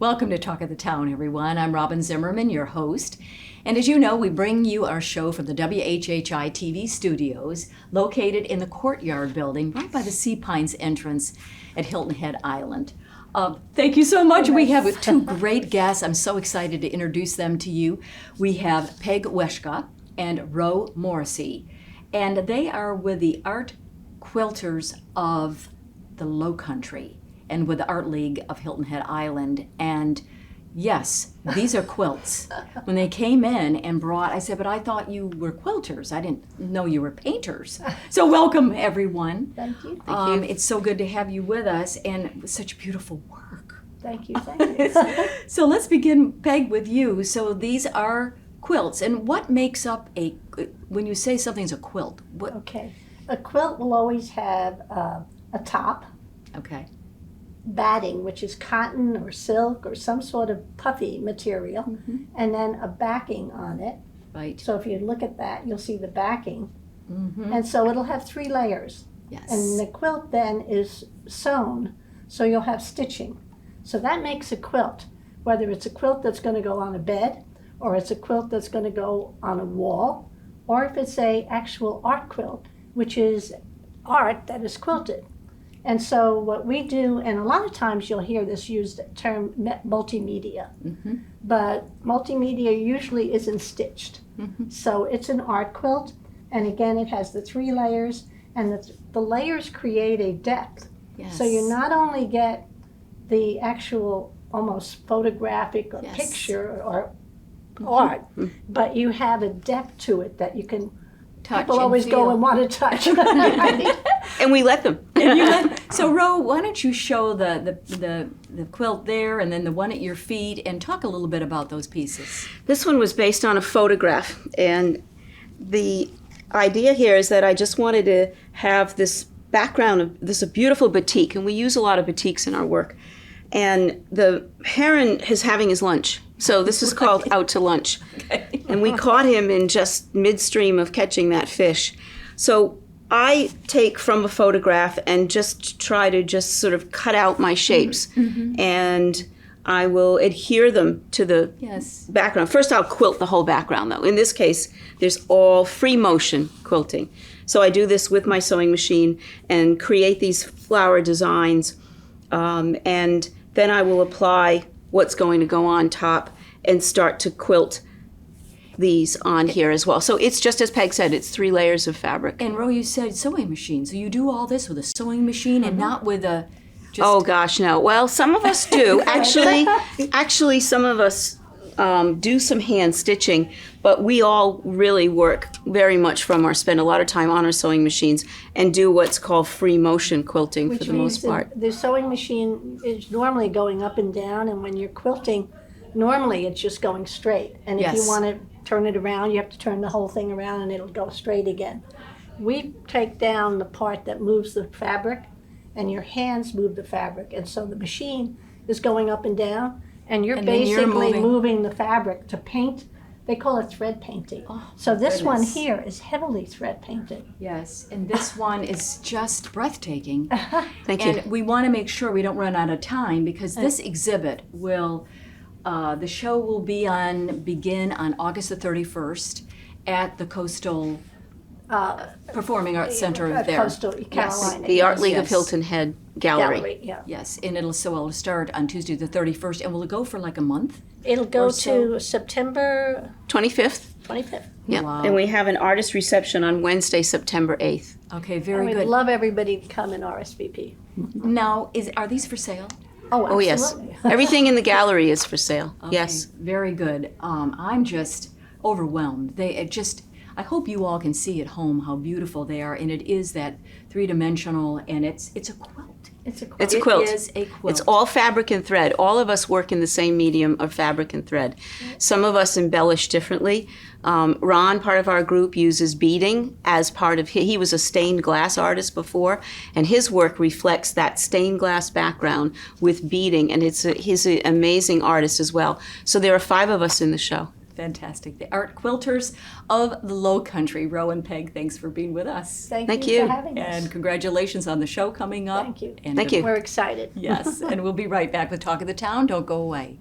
Welcome to Talk of the Town, everyone. I'm Robyn Zimmerman, your host. And as you know, we bring you our show from the WHHI-TV studios, located in the Courtyard building, right by the Sea Pines entrance at Hilton Head Island. Thank you so much. We have two great guests. I'm so excited to introduce them to you. We have Peg Weschke and Ro Morrissey, and they are with the Art Quilters of the Lowcountry and with the Art League of Hilton Head Island. And yes, these are quilts. When they came in and brought, I said, but I thought you were quilters. I didn't know you were painters. So welcome, everyone. Thank you. It's so good to have you with us, and such beautiful work. Thank you. Thank you. So let's begin, Peg, with you. So these are quilts, and what makes up when you say something's a quilt? What? Okay. A quilt will always have a top. Okay. Batting, which is cotton or silk or some sort of puffy material, and then a backing on it. Right. So if you look at that, you'll see the backing. And so it'll have 3 layers. Yes. And the quilt then is sewn, so you'll have stitching. So that makes a quilt, whether it's a quilt that's going to go on a bed, or it's a quilt that's going to go on a wall, or if it's a actual art quilt, which is art that is quilted. And so what we do, and a lot of times you'll hear this used term multimedia, but multimedia usually isn't stitched. So it's an art quilt, and again it has the 3 layers, and the layers create a depth. Yes. So you not only get the actual almost photographic or picture or art, but you have a depth to it that you can touch. People always go and want to touch. And we let them. So Ro, why don't you show the quilt there and then the one at your feet, and talk a little bit about those pieces. This one was based on a photograph, and the idea here is that I just wanted to have this background of this a beautiful batik, and we use a lot of batiks in our work. And the heron is having his lunch. So this is called Out to Lunch. Okay. And we caught him in just midstream of catching that fish. So I take from a photograph and just try to just sort of cut out my shapes. And I will adhere them to the background. First I'll quilt the whole background though. In this case, there's all free motion quilting. So I do this with my sewing machine and create these flower designs. And then I will apply what's going to go on top and start to quilt these on here as well. So it's just as Peg said, it's 3 layers of fabric. And Ro, you said sewing machine. So you do all this with a sewing machine and not with a just... Oh gosh, no. Well, some of us do. Actually, some of us do some hand stitching, but we all really work very much spend a lot of time on our sewing machines and do what's called free motion quilting for the most part. The sewing machine is normally going up and down, and when you're quilting, normally it's just going straight. And if you want to turn it around, you have to turn the whole thing around and it'll go straight again. We take down the part that moves the fabric, and your hands move the fabric. And so the machine is going up and down, and you're basically moving the fabric to paint. They call it thread painting. Oh, so this one here is heavily thread painted. Yes, and this one is just breathtaking. Thank you. And we want to make sure we don't run out of time, because this exhibit will, the show will begin on August the 31st at the Coastal Performing Arts Center there. Coastal Carolina. The Art League of Hilton Head Gallery. Yes, and it'll start on Tuesday the 31st, and will it go for like a month? It'll go to September 25th. 25th. Yeah, Wow. and we have an artist reception on Wednesday, September 8th. Okay, very We'd good. love everybody to come and RSVP. Now, are these for sale? Oh, yes. absolutely. Everything in the gallery is for sale. Okay, Yes. very good. I'm just overwhelmed. I hope you all can see at home how beautiful they are, and it is that 3-dimensional, and it's a quilt. It's a quilt. It's a quilt. It is a quilt. It's all fabric and thread. All of us work in the same medium of fabric and thread. Some of us embellish differently. Ron, part of our group, uses beading as part of he was a stained glass artist before, and his work reflects that stained glass background with beading, and he's an amazing artist as well. So there are 5 of us in the show. Fantastic. The Art Quilters of the Lowcountry. Ro and Peg, thanks for being with us. Thank you. for having us. And congratulations on the show coming up. Thank you. And Thank you. We're excited. Yes, and we'll be right back with Talk of the Town. Don't go away.